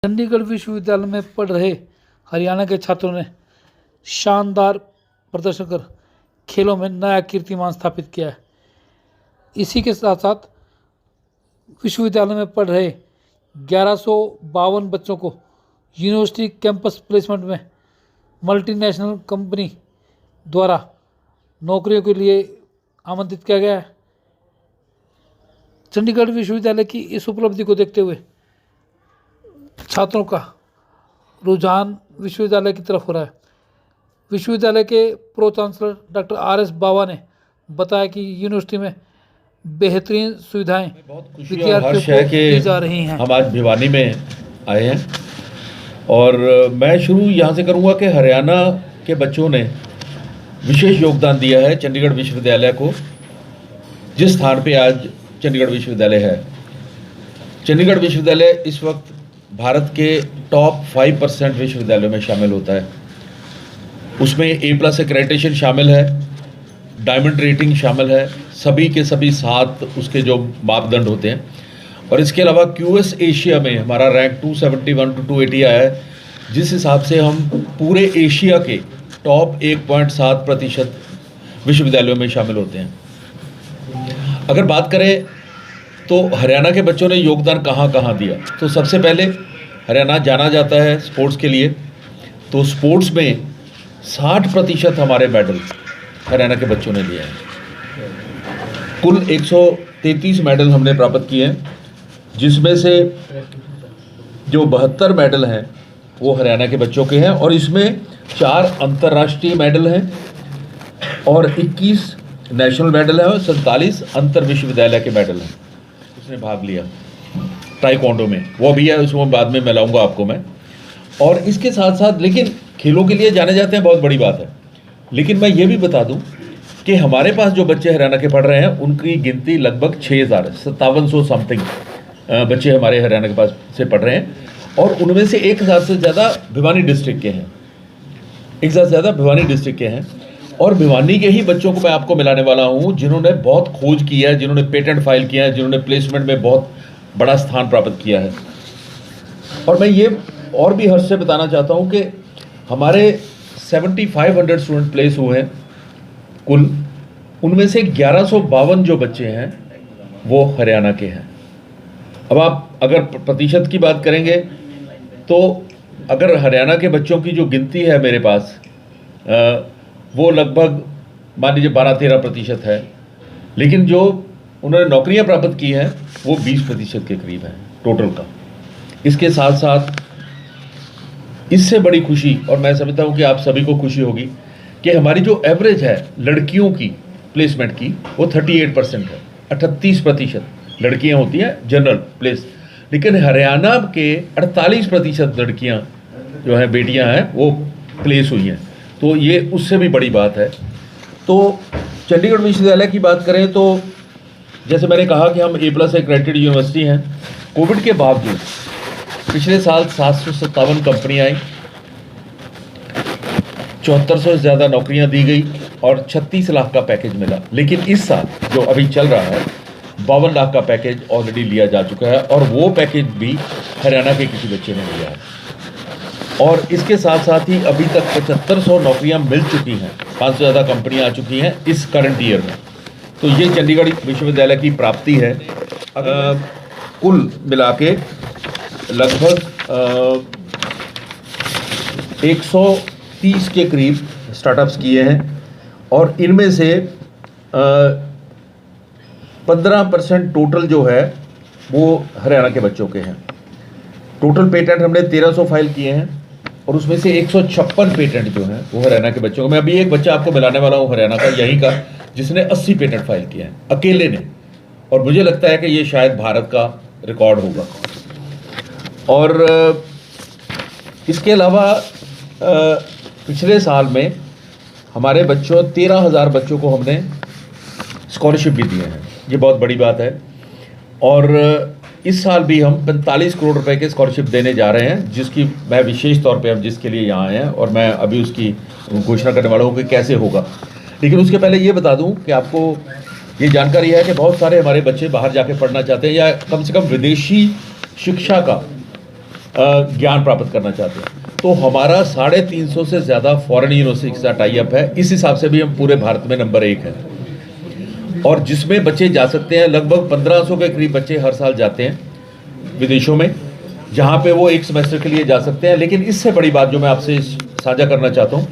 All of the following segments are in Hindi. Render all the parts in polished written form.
चंडीगढ़ विश्वविद्यालय में पढ़ रहे हरियाणा के छात्रों ने शानदार प्रदर्शन कर खेलों में नया कीर्तिमान स्थापित किया है। इसी के साथ साथ विश्वविद्यालय में पढ़ रहे 1152 बच्चों को यूनिवर्सिटी कैंपस प्लेसमेंट में मल्टीनेशनल कंपनी द्वारा नौकरियों के लिए आमंत्रित किया गया है। चंडीगढ़ विश्वविद्यालय की इस उपलब्धि को देखते हुए छात्रों का रुझान विश्वविद्यालय की तरफ हो रहा है। विश्वविद्यालय के प्रो चांसलर डॉक्टर RS बावा ने बताया कि यूनिवर्सिटी में बेहतरीन सुविधाएं विद्यार्थियों को दी जा रही हैं। हम आज भिवानी में आए हैं और मैं शुरू यहाँ से करूँगा कि हरियाणा के बच्चों ने विशेष योगदान दिया है चंडीगढ़ विश्वविद्यालय को, जिस स्थान पे आज चंडीगढ़ विश्वविद्यालय है। चंडीगढ़ विश्वविद्यालय इस वक्त भारत के टॉप 5% विश्वविद्यालयों में शामिल होता है। उसमें A+ एक्रेडिटेशन शामिल है, डायमंड रेटिंग शामिल है, सभी के सभी 7 उसके जो मापदंड होते हैं। और इसके अलावा QS एशिया में हमारा रैंक 271 to 280 आया है, जिस हिसाब से हम पूरे एशिया के टॉप 1.7% विश्वविद्यालयों में शामिल होते हैं। अगर बात करें तो हरियाणा के बच्चों ने योगदान कहाँ कहाँ दिया, तो सबसे पहले हरियाणा जाना जाता है स्पोर्ट्स के लिए। तो स्पोर्ट्स में 60% हमारे मेडल हरियाणा के बच्चों ने लिए हैं। कुल 133 मेडल हमने प्राप्त किए हैं, जिसमें से जो 72 मेडल हैं वो हरियाणा के बच्चों के हैं, और इसमें 4 अंतर्राष्ट्रीय मेडल हैं और 21 नेशनल मेडल हैं और 47 अंतर विश्वविद्यालय के मेडल हैं। उसने भाग लिया ताइक्वांडो में, वो भी है, उसमें बाद में मिलाऊंगा आपको मैं। और इसके साथ साथ लेकिन खेलों के लिए जाने जाते हैं, बहुत बड़ी बात है। लेकिन मैं ये भी बता दूं कि हमारे पास जो बच्चे हरियाणा के पढ़ रहे हैं उनकी गिनती लगभग 6000 5700 समथिंग बच्चे हमारे हरियाणा के पास से पढ़ रहे हैं, और उनमें से 1000 से ज़्यादा भिवानी डिस्ट्रिक्ट के हैं। 1000 से ज़्यादा भिवानी डिस्ट्रिक्ट के हैं, और भिवानी के ही बच्चों को मैं आपको मिलाने वाला हूँ जिन्होंने बहुत खोज किया है, जिन्होंने पेटेंट फाइल किया है, जिन्होंने प्लेसमेंट में बहुत बड़ा स्थान प्राप्त किया है। और मैं ये और भी हर्ष से बताना चाहता हूँ कि हमारे 7500 स्टूडेंट प्लेस हुए हैं कुल, उनमें से 1152 जो बच्चे हैं वो हरियाणा के हैं। अब आप अगर प्रतिशत की बात करेंगे तो अगर हरियाणा के बच्चों की जो गिनती है मेरे पास वो लगभग मान लीजिए 12-13% है, लेकिन जो उन्होंने नौकरियां प्राप्त की हैं वो 20% के करीब है टोटल का। इसके साथ साथ इससे बड़ी खुशी, और मैं समझता हूं कि आप सभी को खुशी होगी, कि हमारी जो एवरेज है लड़कियों की प्लेसमेंट की वो 38% है। 38% लड़कियां होती हैं जनरल प्लेस, लेकिन हरियाणा के 48% लड़कियां जो हैं, बेटियां हैं, वो प्लेस हुई हैं। तो ये उससे भी बड़ी बात है। तो चंडीगढ़ विश्वविद्यालय की बात करें तो जैसे मैंने कहा कि हम A+ एक्रेडिटेड यूनिवर्सिटी हैं। कोविड के बावजूद पिछले साल 757 कंपनियाँ आई, 7400 से ज़्यादा नौकरियां दी गई और 36 लाख का पैकेज मिला। लेकिन इस साल जो अभी चल रहा है 52 लाख का पैकेज ऑलरेडी लिया जा चुका है, और वो पैकेज भी हरियाणा के किसी बच्चे ने लिया है। और इसके साथ साथ ही अभी तक 7500 नौकरियां मिल चुकी हैं, 500 से ज़्यादा कंपनियां आ चुकी हैं इस करंट ईयर में। तो ये चंडीगढ़ विश्वविद्यालय की प्राप्ति है। कुल मिला के लगभग 130 के करीब स्टार्टअप्स किए हैं, और इनमें से 15% टोटल जो है वो हरियाणा के बच्चों के हैं। टोटल पेटेंट हमने 1300 फाइल किए हैं, और उसमें से 156 पेटेंट जो हैं वो हरियाणा के बच्चों को। मैं अभी एक बच्चा आपको मिलाने वाला हूँ हरियाणा का, यहीं का, जिसने 80 पेटेंट फाइल किए हैं अकेले ने, और मुझे लगता है कि ये शायद भारत का रिकॉर्ड होगा। और इसके अलावा पिछले साल में हमारे बच्चों 13,000 बच्चों को हमने स्कॉलरशिप भी दिए हैं, ये बहुत बड़ी बात है। और इस साल भी हम 45 करोड़ रुपए के स्कॉलरशिप देने जा रहे हैं, जिसकी मैं विशेष तौर पे हम जिसके लिए यहाँ आए हैं, और मैं अभी उसकी घोषणा करने वाला हूँ कि कैसे होगा। लेकिन उसके पहले ये बता दूँ कि आपको ये जानकारी है कि बहुत सारे हमारे बच्चे बाहर जाके पढ़ना चाहते हैं, या कम से कम विदेशी शिक्षा का ज्ञान प्राप्त करना चाहते हैं। तो हमारा 350 से ज़्यादा फॉरेन यूनिवर्सिटी के साथ टाई अप है। इस हिसाब से भी हम पूरे भारत में नंबर 1 है, और जिसमें बच्चे जा सकते हैं। लगभग 1500 के करीब बच्चे हर साल जाते हैं विदेशों में, जहाँ पे वो एक सेमेस्टर के लिए जा सकते हैं। लेकिन इससे बड़ी बात जो मैं आपसे साझा करना चाहता हूँ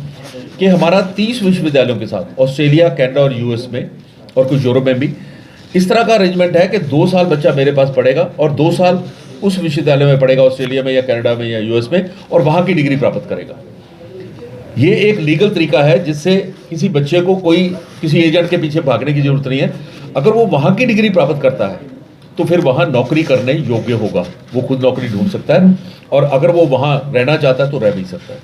कि हमारा 30 विश्वविद्यालयों के साथ ऑस्ट्रेलिया, कनाडा और यूएस में और कुछ यूरोप में भी इस तरह का अरेंजमेंट है कि 2 साल बच्चा मेरे पास पढ़ेगा और 2 साल उस विश्वविद्यालय में पढ़ेगा, ऑस्ट्रेलिया में या कनाडा में या यूएस में, और वहाँ की डिग्री प्राप्त करेगा। ये एक लीगल तरीका है जिससे किसी बच्चे को कोई किसी एजेंट के पीछे भागने की जरूरत नहीं है। अगर वो वहाँ की डिग्री प्राप्त करता है तो फिर वहाँ नौकरी करने योग्य होगा, वो खुद नौकरी ढूंढ सकता है, और अगर वो वहाँ रहना चाहता है तो रह भी सकता है।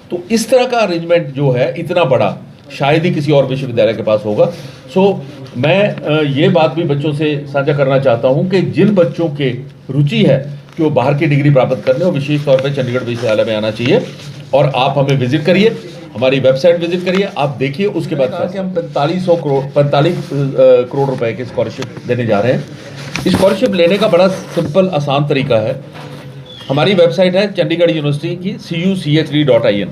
तो इस तरह का अरेंजमेंट जो है इतना बड़ा शायद ही किसी और विश्वविद्यालय के पास होगा। सो मैं ये बात भी बच्चों से साझा करना चाहता हूँ कि जिन बच्चों के रुचि है कि वो बाहर की डिग्री प्राप्त करने, वो विशेष तौर पर चंडीगढ़ विश्वविद्यालय में आना चाहिए। और आप हमें विजिट करिए, हमारी वेबसाइट विजिट करिए, आप देखिए। उसके बाद कहा कि हम 45 करोड़ रुपए की स्कॉलरशिप देने जा रहे हैं। स्कॉलरशिप लेने का बड़ा सिंपल आसान तरीका है। हमारी वेबसाइट है चंडीगढ़ यूनिवर्सिटी की cuch3.in।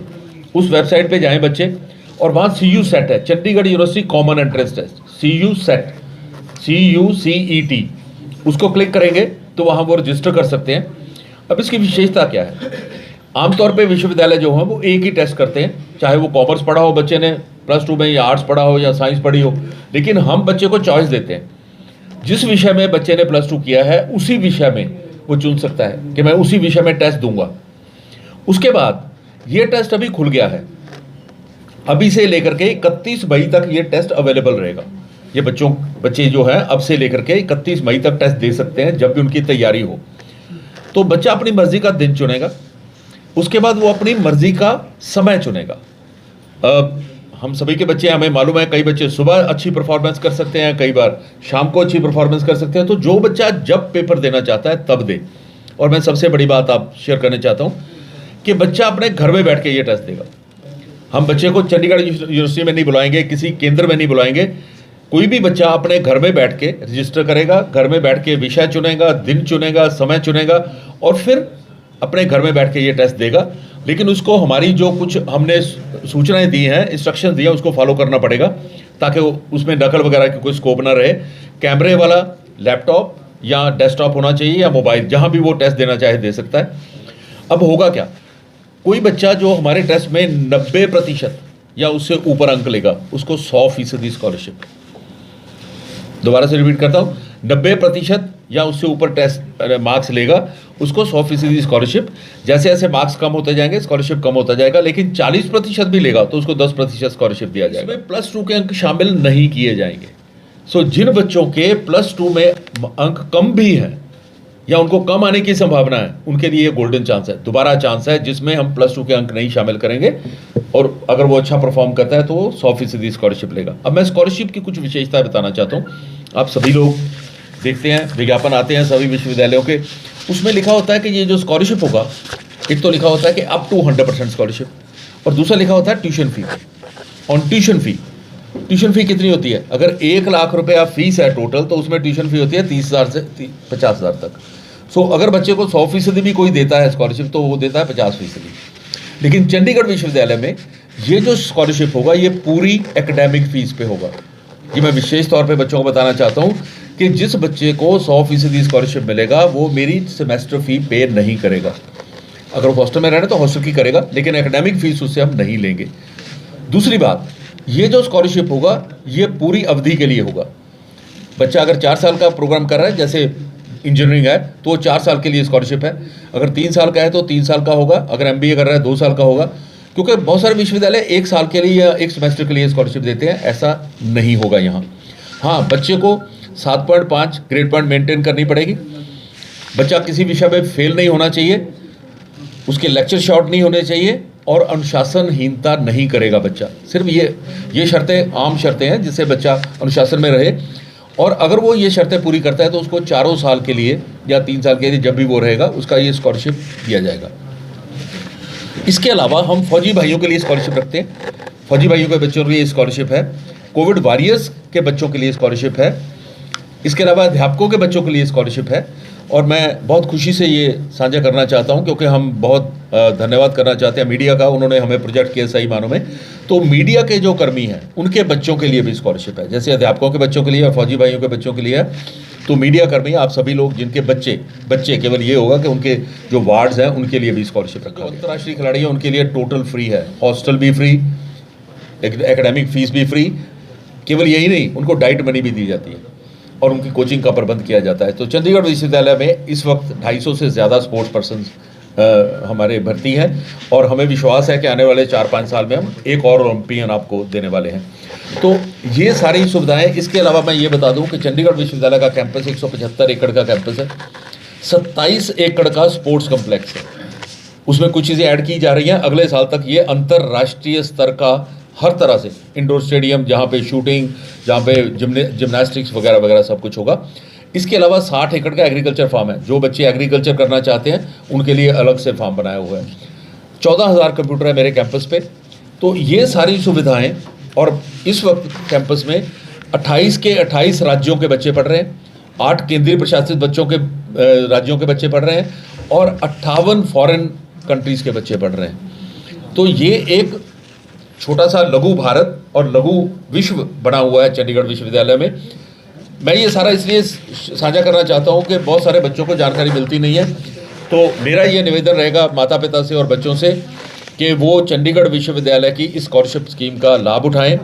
उस वेबसाइट पे जाएं बच्चे, और वहाँ CU सेट है, Chandigarh university common entrance test, CU CET, CUCET, उसको क्लिक करेंगे तो वहाँ वो रजिस्टर कर सकते हैं। अब इसकी विशेषता क्या है? आमतौर पे विश्वविद्यालय जो हैं वो एक ही टेस्ट करते हैं, चाहे वो कॉमर्स पढ़ा हो बच्चे ने +2 में, या आर्ट्स पढ़ा हो या साइंस पढ़ी हो। लेकिन हम बच्चे को चॉइस देते हैं, जिस विषय में बच्चे ने +2 किया है उसी विषय में वो चुन सकता है कि मैं उसी विषय में टेस्ट दूंगा। उसके बाद ये टेस्ट अभी खुल गया है, अभी से लेकर के 31 मई तक ये टेस्ट अवेलेबल रहेगा। ये बच्चे जो हैं अब से लेकर के 31 मई तक टेस्ट दे सकते हैं जब भी उनकी तैयारी हो। तो बच्चा अपनी मर्जी का दिन चुनेगा, उसके बाद वो अपनी मर्जी का समय चुनेगा। हम सभी के बच्चे, हमें मालूम है, कई बच्चे सुबह अच्छी परफॉर्मेंस कर सकते हैं, कई बार शाम को अच्छी परफॉर्मेंस कर सकते हैं। तो जो बच्चा जब पेपर देना चाहता है तब दे। और मैं सबसे बड़ी बात आप शेयर करना चाहता हूँ कि बच्चा अपने घर में बैठ के ये टेस्ट देगा। हम बच्चे को चंडीगढ़ यूनिवर्सिटी में नहीं बुलाएंगे, किसी केंद्र में नहीं बुलाएंगे। कोई भी बच्चा अपने घर में बैठ के रजिस्टर करेगा, घर में बैठ के विषय चुनेगा, दिन चुनेगा, समय चुनेगा, और फिर अपने घर में बैठ के ये टेस्ट देगा। लेकिन उसको हमारी जो कुछ हमने सूचनाएं दी हैं, इंस्ट्रक्शन दिए हैं, उसको फॉलो करना पड़ेगा ताकि उसमें नकल वगैरह की कोई स्कोप ना रहे। कैमरे वाला लैपटॉप या डेस्कटॉप होना चाहिए या मोबाइल, जहाँ भी वो टेस्ट देना चाहे दे सकता है। अब होगा क्या, कोई बच्चा जो हमारे टेस्ट में 90% या उससे ऊपर अंक लेगा उसको 100% स्कॉलरशिप। दोबारा से रिपीट करता हूँ, 90% या उससे ऊपर टेस्ट मार्क्स लेगा उसको 100% स्कॉलरशिप। जैसे जैसे मार्क्स कम होते जाएंगे स्कॉलरशिप कम होता जाएगा, लेकिन 40% भी लेगा तो उसको 10% स्कॉलरशिप दिया जाएगा। इसमें +2 के अंक शामिल नहीं किए जाएंगे। सो जिन बच्चों के +2 में अंक कम भी हैं या उनको कम आने की संभावना है, उनके लिए गोल्डन चांस है, दोबारा चांस है जिसमें हम +2 के अंक नहीं शामिल करेंगे, और अगर वो अच्छा परफॉर्म करता है तो वो 100% स्कॉलरशिप लेगा। अब मैं स्कॉलरशिप की कुछ विशेषताएं बताना चाहता हूँ। आप सभी लोग देखते हैं, विज्ञापन आते हैं सभी विश्वविद्यालयों के, उसमें लिखा होता है कि ये जो स्कॉलरशिप होगा, एक तो लिखा होता है कि अप टू 100% स्कॉलरशिप, और दूसरा लिखा होता है tuition fee. On tuition fee, tuition fee कितनी होती है? अगर 1 लाख रुपया फीस है टोटल, तो उसमें ट्यूशन फी होती है 30,000 से 50,000 तक। सो अगर बच्चे को 100% भी कोई देता है स्कॉलरशिप तो वो देता है 50%। लेकिन चंडीगढ़ विश्वविद्यालय में ये जो स्कॉलरशिप होगा ये पूरी एकेडमिक फीस पे होगा। ये मैं विशेष तौर पे बच्चों को बताना चाहता हूँ कि जिस बच्चे को 100% स्कॉलरशिप मिलेगा वो मेरी सेमेस्टर फी पे नहीं करेगा। अगर वो हॉस्टल में रहना तो हॉस्टल की करेगा, लेकिन एकेडमिक फीस उससे हम नहीं लेंगे। दूसरी बात, ये जो स्कॉलरशिप होगा ये पूरी अवधि के लिए होगा। बच्चा अगर 4 साल का प्रोग्राम कर रहा है, जैसे इंजीनियरिंग है तो वो 4 साल के लिए स्कॉलरशिप है। अगर 3 साल का है तो 3 साल का होगा। अगर MBA कर रहा है 2 साल का होगा। क्योंकि बहुत सारे विश्वविद्यालय 1 साल के लिए या 1 सेमेस्टर के लिए स्कॉलरशिप देते हैं, ऐसा नहीं होगा यहाँ। हाँ, बच्चे को 7.5 ग्रेड पॉइंट मेंटेन करनी पड़ेगी। बच्चा किसी विषय में फेल नहीं होना चाहिए, उसके लेक्चर शॉर्ट नहीं होने चाहिए, और अनुशासनहीनता नहीं करेगा बच्चा। सिर्फ ये शर्तें आम शर्तें हैं जिससे बच्चा अनुशासन में रहे, और अगर वो ये शर्तें पूरी करता है तो उसको 4 साल के लिए या 3 साल के लिए जब भी वो रहेगा उसका ये स्कॉलरशिप दिया जाएगा। इसके अलावा हम फौजी भाइयों के लिए स्कॉलरशिप रखते हैं। फौजी भाइयों के बच्चों के लिए स्कॉलरशिप है। कोविड वॉरियर्स के बच्चों के लिए स्कॉलरशिप है। इसके अलावा अध्यापकों के बच्चों के लिए स्कॉलरशिप है। और मैं बहुत खुशी से ये साझा करना चाहता हूँ, क्योंकि हम बहुत धन्यवाद करना चाहते हैं मीडिया का। उन्होंने हमें प्रोजेक्ट किया सही मानों में। तो मीडिया के जो कर्मी हैं उनके बच्चों के लिए भी स्कॉलरशिप है, जैसे अध्यापकों के बच्चों के लिए और फौजी भाइयों के बच्चों के लिए है। तो मीडिया कर्मी, आप सभी लोग जिनके बच्चे केवल ये होगा कि उनके जो वार्ड्स हैं उनके लिए भी स्कॉलरशिप रखा। अंतर्राष्ट्रीय खिलाड़ी हैं उनके लिए टोटल फ्री है, हॉस्टल भी फ्री, एकेडमिक फीस भी फ्री। केवल यही नहीं, उनको डाइट मनी भी दी जाती है और उनकी कोचिंग का प्रबंध किया जाता है। तो चंडीगढ़ विश्वविद्यालय में इस वक्त 250 से ज़्यादा स्पोर्ट्स पर्सन हमारे भर्ती हैं और हमें विश्वास है कि आने वाले 4-5 साल में हम एक और ओलंपियन आपको देने वाले हैं। तो ये सारी सुविधाएं। इसके अलावा मैं ये बता दूं कि चंडीगढ़ विश्वविद्यालय का कैंपस 175 एकड़ का कैंपस है, 27 एकड़ का स्पोर्ट्स कम्प्लेक्स है। उसमें कुछ चीज़ें ऐड की जा रही हैं। अगले साल तक ये अंतर्राष्ट्रीय स्तर का हर तरह से इंडोर स्टेडियम, जहाँ पे शूटिंग, जहाँ पे जिम्नास्टिक्स वगैरह वगैरह सब कुछ होगा। इसके अलावा 60 एकड़ का एग्रीकल्चर फार्म है। जो बच्चे एग्रीकल्चर करना चाहते हैं उनके लिए अलग से फार्म बनाया हुआ है। 14,000 कंप्यूटर है मेरे कैंपस पे। तो ये सारी सुविधाएं, और इस वक्त कैंपस में 28 के 28 राज्यों के बच्चे पढ़ रहे हैं, 8 केंद्रीय प्रशासित राज्यों के बच्चे पढ़ रहे हैं और 58 फॉरेन कंट्रीज़ के बच्चे पढ़ रहे हैं। तो ये एक छोटा सा लघु भारत और लघु विश्व बना हुआ है चंडीगढ़ विश्वविद्यालय में। मैं ये सारा इसलिए साझा करना चाहता हूँ कि बहुत सारे बच्चों को जानकारी मिलती नहीं है। तो मेरा ये निवेदन रहेगा माता पिता से और बच्चों से कि वो चंडीगढ़ विश्वविद्यालय की इस स्कॉलरशिप स्कीम का लाभ उठाएं।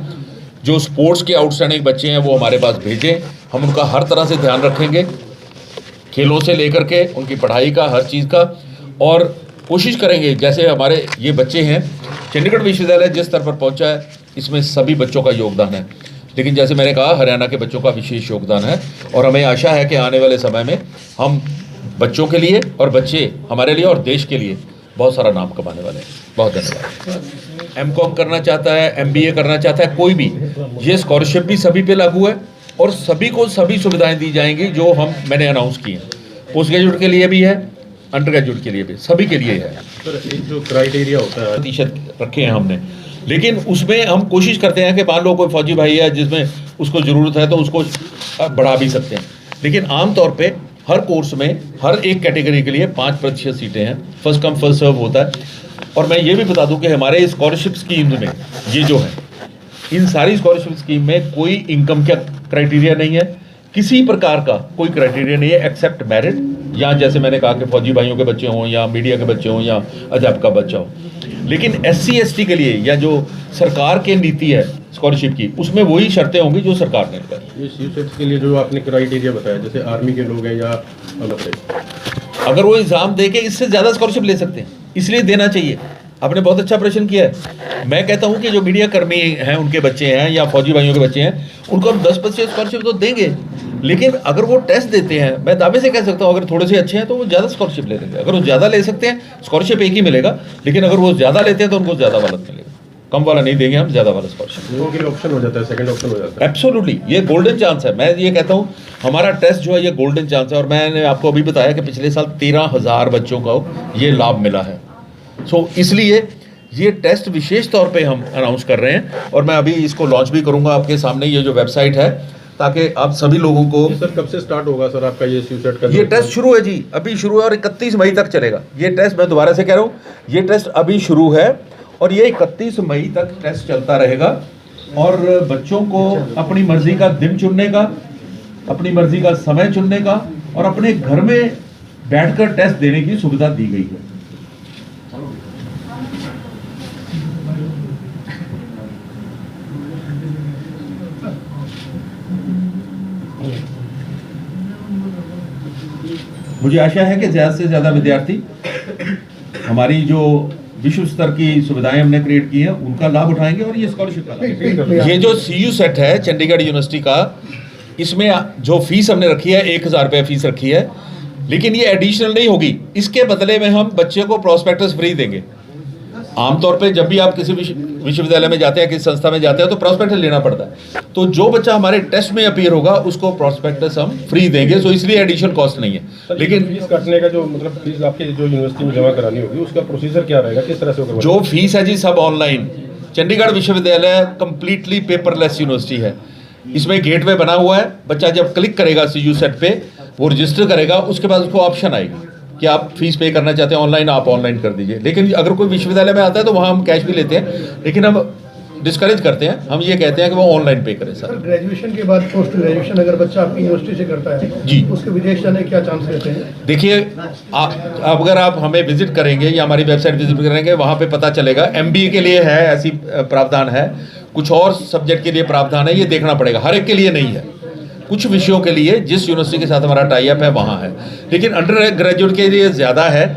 जो स्पोर्ट्स के आउटस्टैंडिंग बच्चे हैं वो हमारे पास भेजें, हम उनका हर तरह से ध्यान रखेंगे, खेलों से लेकर के उनकी पढ़ाई का, हर चीज़ का। और कोशिश करेंगे, जैसे हमारे ये बच्चे हैं, चंडीगढ़ विश्वविद्यालय जिस स्तर पर पहुंचा है इसमें सभी बच्चों का योगदान है, लेकिन जैसे मैंने कहा हरियाणा के बच्चों का विशेष योगदान है। और हमें आशा है कि आने वाले समय में हम बच्चों के लिए और बच्चे हमारे लिए और देश के लिए बहुत सारा नाम कमाने वाले हैं। बहुत धन्यवाद। एमकॉम करना चाहता है, एमबीए करना चाहता है, कोई भी, ये स्कॉलरशिप भी सभी पे लागू है और सभी को सभी सुविधाएं दी जाएंगी जो मैंने अनाउंस की हैं। पोस्ट ग्रेजुएट के लिए भी है, अंडर ग्रेजुएट के लिए भी, सभी के लिए है। सर, एक जो क्राइटेरिया होता है प्रतिशत रखे हैं हमने, लेकिन उसमें हम कोशिश करते हैं कि मान लो कोई फौजी भाई है जिसमें उसको ज़रूरत है तो उसको बढ़ा भी सकते हैं। लेकिन आमतौर पे हर कोर्स में हर एक कैटेगरी के लिए 5% सीटें हैं, फर्स्ट कम फर्स्ट सर्व होता है। और मैं ये भी बता दूं कि हमारे स्कॉलरशिप स्कीम में ये जो है, इन सारी स्कॉलरशिप स्कीम में कोई इनकम का क्राइटेरिया नहीं है, किसी प्रकार का कोई क्राइटेरिया नहीं है एक्सेप्ट मेरिट, या जैसे मैंने कहा कि फौजी भाइयों के बच्चे हों या मीडिया के बच्चे हों या अध्यापक का बच्चा हो। लेकिन SC ST के लिए या जो सरकार की नीति है स्कॉलरशिप की, उसमें वही शर्तें होंगी जो सरकार ने लगाई। ये CUSET के लिए जो आपने क्राइटेरिया बताया, जैसे आर्मी के लोग हैं या अलग से, अगर वो एग्जाम दे के इससे ज़्यादा स्कॉलरशिप ले सकते हैं, इसलिए देना चाहिए। आपने बहुत अच्छा प्रश्न किया है। मैं कहता हूं कि जो मीडिया कर्मी हैं उनके बच्चे हैं या फौजी भाइयों के बच्चे हैं, उनको हम 10% स्कॉलरशिप तो देंगे, लेकिन अगर वो टेस्ट देते हैं, मैं दावे से कह सकता हूं अगर थोड़े से अच्छे हैं तो वो ज़्यादा स्कॉलरशिप ले लेंगे। अगर वो ज़्यादा ले सकते हैं, स्कॉलरशिप एक ही मिलेगा, लेकिन अगर वो ज़्यादा लेते हैं तो उनको ज़्यादा वाला मिलेगा। कम वाला नहीं देंगे हम, ज़्यादा वाला स्कॉलरशिप। लोगों के लिए ऑप्शन हो जाता है, सेकंड ऑप्शन हो जाता है। एब्सोल्युटली, ये गोल्डन चांस है। मैं ये कहता हूँ हमारा टेस्ट जो है ये गोल्डन चांस है। और मैंने आपको अभी बताया कि पिछले साल 13,000 बच्चों को ये लाभ मिला है। सो इसलिए ये टेस्ट विशेष तौर पे हम अनाउंस कर रहे हैं और मैं अभी इसको लॉन्च भी करूंगा आपके सामने, ये जो वेबसाइट है, ताकि आप सभी लोगों को। सर, कब से स्टार्ट होगा सर आपका ये CUSET का? ये टेस्ट शुरू है जी, अभी शुरू है और 31 मई तक चलेगा ये टेस्ट। मैं दोबारा से कह रहा हूँ, ये टेस्ट अभी शुरू है और ये 31 मई तक टेस्ट चलता रहेगा। और बच्चों को अपनी मर्जी का दिन चुनने का, अपनी मर्जी का समय चुनने का और अपने घर में बैठकर टेस्ट देने की सुविधा दी गई है। मुझे आशा है कि ज़्यादा से ज़्यादा विद्यार्थी हमारी जो विश्व स्तर की सुविधाएं हमने क्रिएट की हैं उनका लाभ उठाएंगे और ये स्कॉलरशिप का लाभ। ये जो CUSET है चंडीगढ़ यूनिवर्सिटी का, इसमें जो फीस हमने रखी है 1,000 रुपये फीस रखी है, लेकिन ये एडिशनल नहीं होगी। इसके बदले में हम बच्चे को प्रॉस्पेक्टस फ्री देंगे। आमतौर पे जब भी आप किसी विश्वविद्यालय में जाते हैं, किसी संस्था में जाते हैं, तो प्रॉस्पेक्टस लेना पड़ता है। तो जो बच्चा हमारे टेस्ट में अपीयर होगा उसको प्रॉस्पेक्टस हम फ्री देंगे। सो इसलिए एडिशनल कॉस्ट नहीं है। लेकिन फीस कटने का जो मतलब फीस आपके जो यूनिवर्सिटी में जमा करानी होगी उसका प्रोसीजर क्या रहेगा, किस तरह से होगा? जो फीस है जी सब ऑनलाइन। चंडीगढ़ विश्वविद्यालय कंप्लीटली पेपरलेस यूनिवर्सिटी है। इसमें गेटवे बना हुआ है, बच्चा जब क्लिक करेगा CUSET पे वो रजिस्टर करेगा, उसके बाद उसको ऑप्शन आएगी कि आप फीस पे करना चाहते हैं ऑनलाइन, आप ऑनलाइन कर दीजिए। लेकिन अगर कोई विश्वविद्यालय में आता है तो वहाँ हम कैश भी लेते हैं, लेकिन हम डिस्करेज करते हैं, हम ये कहते हैं कि वो ऑनलाइन पे करें सर। ग्रेजुएशन के बाद पोस्ट ग्रेजुएशन अगर बच्चा आपकी यूनिवर्सिटी से करता है जी, उसके विदेश जाने के क्या चांस रहते हैं? देखिए अगर आप हमें विजिट करेंगे या हमारी वेबसाइट विजिट करेंगे, वहाँ पे पता चलेगा। MBA के लिए है ऐसी प्रावधान है, कुछ और सब्जेक्ट के लिए प्रावधान है, ये देखना पड़ेगा, हर एक के लिए नहीं है। कुछ विषयों के लिए जिस यूनिवर्सिटी के साथ हमारा टाई अप है वहाँ है, लेकिन अंडर ग्रेजुएट के लिए ज़्यादा है,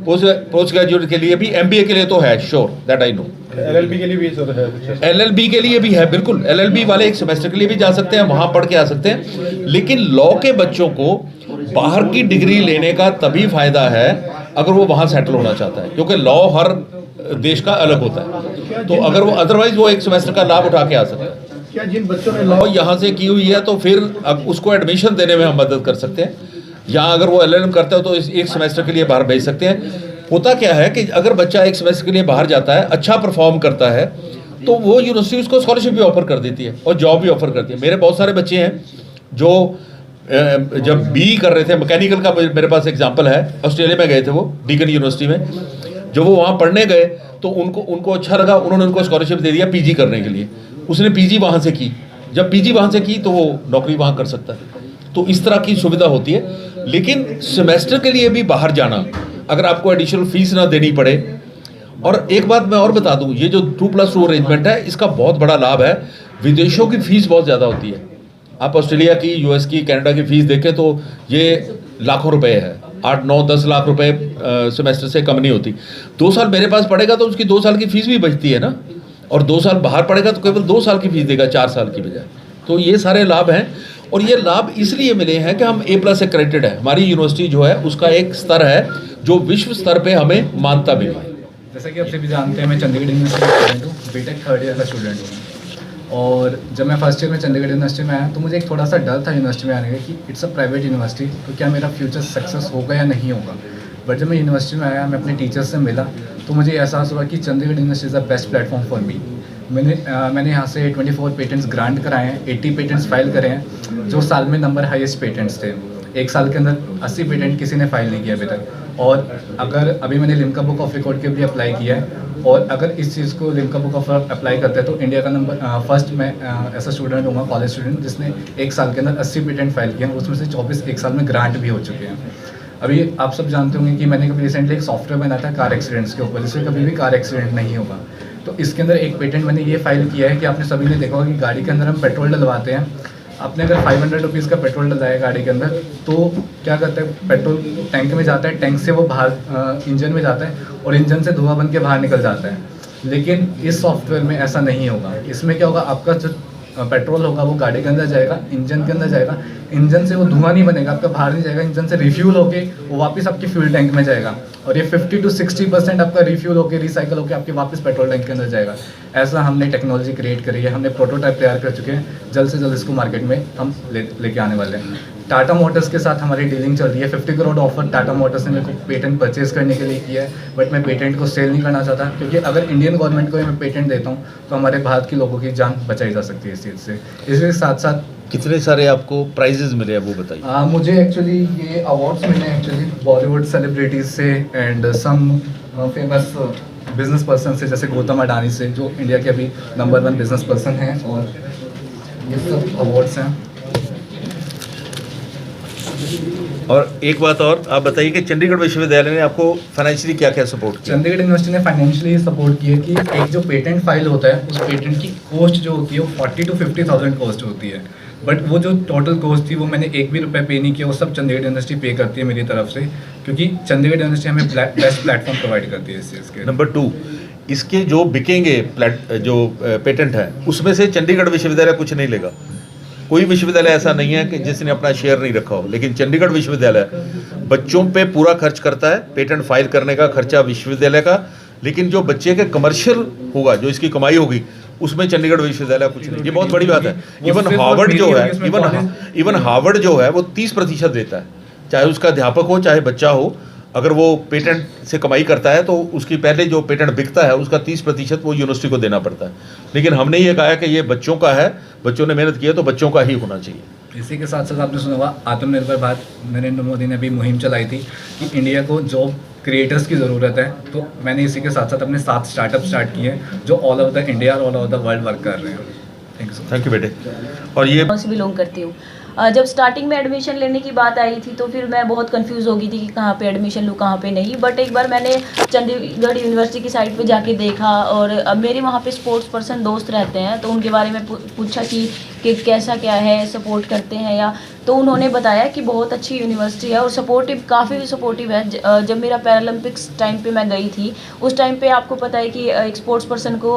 पोस्ट ग्रेजुएट के लिए भी, MBA के लिए तो है, sure that I know. LLB के लिए भी सर है कुछ? LLB के लिए भी है, बिल्कुल। LLB वाले एक सेमेस्टर के लिए भी जा सकते हैं, वहाँ पढ़ के आ सकते हैं। लेकिन लॉ के बच्चों को बाहर की डिग्री लेने का तभी फायदा है अगर वो वहाँ सेटल होना चाहता है, क्योंकि लॉ हर देश का अलग होता है। तो अगर वो अदरवाइज वो एक सेमेस्टर का लाभ उठा के आ सकता है। क्या जिन बच्चों ने लॉ लॉ यहाँ से की हुई है तो फिर अब उसको एडमिशन देने में हम मदद कर सकते हैं, या अगर वो LLM करता है तो इस एक सेमेस्टर के लिए बाहर भेज सकते हैं। होता क्या है कि अगर बच्चा एक सेमेस्टर के लिए बाहर जाता है, अच्छा परफॉर्म करता है, तो वो यूनिवर्सिटी उसको स्कॉलरशिप भी ऑफर कर देती है और जॉब भी ऑफर करती है। मेरे बहुत सारे बच्चे हैं जो जब BE कर रहे थे, मैकेनिकल का मेरे पास एग्जाम्पल है, ऑस्ट्रेलिया में गए थे वो, डीकन यूनिवर्सिटी में। जब वो वहाँ पढ़ने गए तो उनको अच्छा लगा, उन्होंने उनको स्कॉलरशिप दे दिया PG करने के लिए। उसने PG वहाँ से की, जब PG वहाँ से की तो वो नौकरी वहाँ कर सकता है। तो इस तरह की सुविधा होती है। लेकिन सेमेस्टर के लिए भी बाहर जाना, अगर आपको एडिशनल फीस ना देनी पड़े। और एक बात मैं और बता दूं, ये जो 2+2 अरेंजमेंट है, इसका बहुत बड़ा लाभ है। विदेशों की फ़ीस बहुत ज़्यादा होती है। आप ऑस्ट्रेलिया की, US की, कनाडा की फ़ीस देखें तो ये लाखों रुपए है, 8, 9, 10 लाख रुपए सेमेस्टर से कम नहीं होती। 2 साल मेरे पास पढ़ेगा तो उसकी 2 साल की फ़ीस भी बचती है ना, और 2 साल बाहर पढ़ेगा तो केवल 2 साल की फ़ीस देगा, 4 साल की बजाय। तो ये सारे लाभ हैं, और ये लाभ इसलिए मिले हैं कि हम A+ एक्रेडिटेड है। हमारी यूनिवर्सिटी जो है उसका एक स्तर है जो विश्व स्तर पे हमें मान्यता मिली है। जैसा कि आप सभी जानते हैं, मैं चंडीगढ़ यूनिवर्सिटी का स्टूडेंट हूँ, BTech 3rd ईयर का स्टूडेंट हूँ। और जब मैं फर्स्ट ईयर में चंडीगढ़ यूनिवर्सिटी में आया तो मुझे एक थोड़ा सा डर था यूनिवर्सिटी में आने का कि इट्स अ प्राइवेट यूनिवर्सिटी, तो क्या मेरा फ्यूचर सक्सेस होगा या नहीं होगा। बट जब मैं यूनिवर्सिटी में आया, मैं अपने टीचर्स से मिला, तो मुझे एहसास हुआ कि Chandigarh university is the best platform for me. मैंने यहाँ से 24 पेटेंट्स ग्रांट कराए हैं, 80 पेटेंट्स फाइल करे हैं, जो साल में नंबर हाईएस्ट पेटेंट्स थे। एक साल के अंदर 80 पेटेंट किसी ने फाइल नहीं किया अभी तक। और अगर अभी मैंने लिम्का बुक ऑफ रिकॉर्ड के लिए अप्लाई किया है, और अगर इस चीज़ को लिम्का बुक ऑफ अप्लाई करते हैं तो इंडिया का नंबर फर्स्ट मैं ऐसा स्टूडेंट हूँ, कॉलेज स्टूडेंट, जिसने एक साल के अंदर 80 पेटेंट फाइल किए हैं, उसमें से 24 एक साल में ग्रांट भी हो चुके हैं। अभी आप सब जानते होंगे कि मैंने कभी रिसेंटली एक सॉफ्टवेयर बनाया था कार एक्सीडेंट्स के ऊपर, जिससे कभी भी कार एक्सीडेंट नहीं होगा। तो इसके अंदर एक पेटेंट मैंने ये फाइल किया है कि आपने सभी ने देखा होगा कि गाड़ी के अंदर हम पेट्रोल डलवाते हैं। आपने अगर 500 रुपीज़ का पेट्रोल डलाया गाड़ी के अंदर, तो क्या करता है, पेट्रोल टैंक में जाता है, टैंक से वो बाहर इंजन में जाता है, और इंजन से धुआं बन के बाहर निकल जाता है। लेकिन इस सॉफ्टवेयर में ऐसा नहीं होगा। इसमें क्या होगा, आपका जो पेट्रोल होगा वो गाड़ी के अंदर जाएगा, इंजन के अंदर जाएगा, इंजन से वो धुआं नहीं बनेगा, आपका बाहर नहीं जाएगा, इंजन से रिफ्यूल होके वो वापस आपके फ्यूल टैंक में जाएगा, और ये 50 to 60% आपका रिफ्यूल होके, रिसाइकल होके आपके वापस पेट्रोल टैंक के अंदर जाएगा। ऐसा हमने टेक्नोलॉजी क्रिएट करी है, हमने प्रोटोटाइप तैयार कर चुके हैं, जल्द से जल्द इसको मार्केट में हम लेके आने वाले हैं। टाटा मोटर्स के साथ हमारी डीलिंग चल रही है। 50 करोड़ ऑफर टाटा मोटर्स ने मेरे को पेटेंट परचेज करने के लिए किया है, बट मैं पेटेंट को सेल नहीं करना चाहता, क्योंकि अगर इंडियन गवर्नमेंट को मैं पेटेंट देता हूँ तो हमारे भारत के लोगों की जान बचाई जा सकती है इस चीज़ से। इसके साथ साथ कितने सारे आपको प्राइजेज मिले हैं वो बताइए। मुझे एक्चुअली ये अवार्ड्स मिले हैं एक्चुअली बॉलीवुड सेलिब्रिटीज़ से and some famous business person से, जैसे गौतम अडानी से, जो इंडिया के अभी नंबर 1 बिजनेस पर्सन हैं, और ये सब अवार्ड्स हैं। और एक बात और आप बताइए कि चंडीगढ़ विश्वविद्यालय ने आपको फाइनेंशियली क्या क्या सपोर्ट किया। चंडीगढ़ यूनिवर्सिटी ने फाइनेंशियली सपोर्ट किया कि एक जो पेटेंट फाइल होता है, उस पेटेंट की कॉस्ट जो होती है वो 40 to 50,000 कॉस्ट होती है। बट वो जो टोटल कॉस्ट थी वो मैंने एक भी रुपये पे नहीं किया, वो सब चंडीगढ़ यूनिवर्सिटी पे करती है मेरी तरफ से, क्योंकि चंडीगढ़ यूनिवर्सिटी हमें बेस्ट प्लेटफॉर्म प्रोवाइड करती है इस चीज़ के। नंबर 2, इसके जो बिकेंगे जो पेटेंट है उसमें से चंडीगढ़ विश्वविद्यालय कुछ नहीं लेगा। कोई विश्वविद्यालय ऐसा नहीं है कि जिसने अपना शेयर नहीं रखा हो, लेकिन चंडीगढ़ विश्वविद्यालय बच्चों पे पूरा खर्च करता है। पेटेंट फाइल करने का खर्चा विश्वविद्यालय का, लेकिन जो बच्चे के कमर्शियल होगा, जो इसकी कमाई होगी, उसमें चंडीगढ़ विश्वविद्यालय कुछ नहीं। ये बहुत बड़ी बात है। इवन हार्वर्ड जो है वो 30% देता है, चाहे उसका अध्यापक हो चाहे बच्चा हो। अगर वो पेटेंट से कमाई करता है तो उसकी पहले जो पेटेंट बिकता है उसका 30% वो यूनिवर्सिटी को देना पड़ता है। लेकिन हमने ये कहा कि ये बच्चों का है, बच्चों ने मेहनत की है तो बच्चों का ही होना चाहिए। इसी के साथ साथ आपने सुना होगा आत्मनिर्भर भारत, नरेंद्र मोदी ने भी मुहिम चलाई थी कि इंडिया को जॉब क्रिएटर्स की ज़रूरत है। तो मैंने इसी के साथ साथ अपने 7 स्टार्टअप स्टार्ट किए हैं जो ऑल ओवर द इंडिया और all over the world work कर रहे हैं। Thank you. थैंक यू बेटे। और ये से बिलोंग करती हूँ। जब स्टार्टिंग में एडमिशन लेने की बात आई थी तो फिर मैं बहुत कंफ्यूज हो गई थी कि कहाँ पे एडमिशन लूँ कहाँ पे नहीं। बट एक बार मैंने चंडीगढ़ यूनिवर्सिटी की साइट पे जाके देखा और अब मेरे वहाँ पे स्पोर्ट्स पर्सन दोस्त रहते हैं तो उनके बारे में पूछा कि कैसा क्या है, सपोर्ट करते हैं या, तो उन्होंने बताया कि बहुत अच्छी यूनिवर्सिटी है और सपोर्टिव, काफ़ी सपोर्टिव है। जब मेरा पैरालंपिक्स टाइम पे मैं गई थी उस टाइम पे आपको पता है कि एक स्पोर्ट्स पर्सन को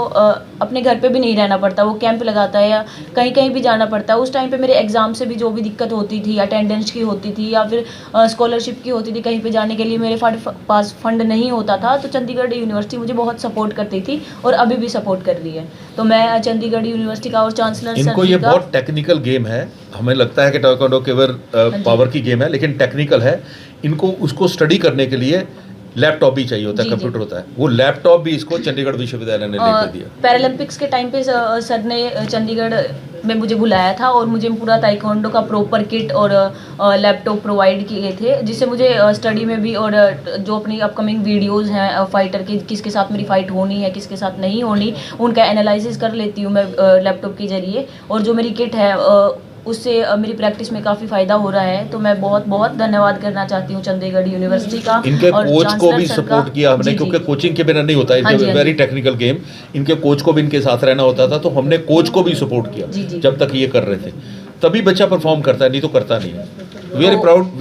अपने घर पे भी नहीं रहना पड़ता, वो कैंप लगाता है या कहीं कहीं भी जाना पड़ता है। उस टाइम पे मेरे एग्ज़ाम से भी जो भी दिक्कत होती थी, अटेंडेंस की होती थी या फिर स्कॉलरशिप की होती थी, कहीं पे जाने के लिए मेरे पास फंड नहीं होता था, तो चंडीगढ़ यूनिवर्सिटी मुझे बहुत सपोर्ट करती थी और अभी भी सपोर्ट कर रही है। तो मैं चंडीगढ़ यूनिवर्सिटी का और चांसलर इनको ये बहुत टेक्निकल गेम है, हमें लगता है कि ताइक्वांडो केवल पावर की गेम है लेकिन टेक्निकल है। इनको उसको स्टडी करने के लिए लैपटॉप भी चाहिए होता है, कंप्यूटर होता है, वो लैपटॉप भी इसको चंडीगढ़ विश्वविद्यालय ने लेकर दिया। पैरालंपिक्स के टाइम पे सर ने चंडीगढ़ में मुझे बुलाया था और मुझे पूरा ताइक्वांडो का प्रॉपर किट और लैपटॉप प्रोवाइड किए थे, जिससे मुझे स्टडी में भी और जो अपनी अपकमिंग वीडियोस हैं फाइटर के, किसके साथ मेरी फाइट होनी है किसके साथ नहीं होनी, उनका एनालिसिस कर लेती हूँ मैं लैपटॉप के जरिए। और जो मेरी किट है उससे मेरी प्रैक्टिस में काफ़ी फ़ायदा हो रहा है। तो मैं बहुत बहुत धन्यवाद करना चाहती हूँ चंडीगढ़ यूनिवर्सिटी का। इनके और कोच को भी चांसलर सर का। सपोर्ट किया हमने, जी, क्योंकि जी। कोचिंग के बिना नहीं होता, हाँ जी, इनके हाँ वेरी जी। Technical game. इनके कोच को भी इनके साथ रहना होता था, तो हमने कोच को भी सपोर्ट जी, किया जी। जब तक ये कर रहे थे, तभी बच्चा परफॉर्म करता है, नहीं तो करता नहीं है। We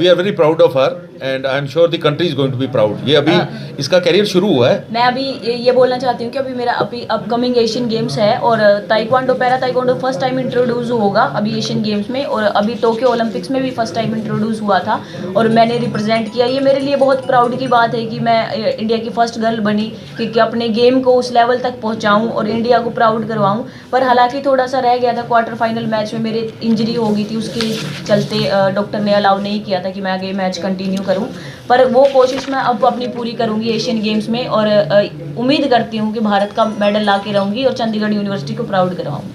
are very proud of her and I am sure the country is going to be proud. ये अभी इसका करियर शुरू हुआ है। मैं अभी ये बोलना चाहती हूँ कि अभी मेरा अभी अपकमिंग एशियन गेम्स है और taekwondo, para taekwondo first time introduce होगा अभी एशियन गेम्स में, और अभी टोक्यो ओलंपिक्स में भी फर्स्ट टाइम इंट्रोड्यूस हुआ था और मैंने रिप्रेजेंट किया। ये मेरे लिए बहुत प्राउड की बात है कि मैं इंडिया की फर्स्ट गर्ल बनी कि अपने गेम को उस लेवल तक पहुँचाऊँ और इंडिया को प्राउड करवाऊँ। पर हालांकि थोड़ा सा रह गया था, क्वार्टर फाइनल मैच में मेरे इंजरी हो गई थी, उसके चलते डॉक्टर ने अलाउ नहीं किया था कि मैं आगे मैच कंटिन्यू करूं। पर वो कोशिश मैं अब अपनी पूरी करूंगी एशियन गेम्स में और उम्मीद करती हूं कि भारत का मेडल ला के रहूंगी और चंडीगढ़ यूनिवर्सिटी को प्राउड करवाऊंगी।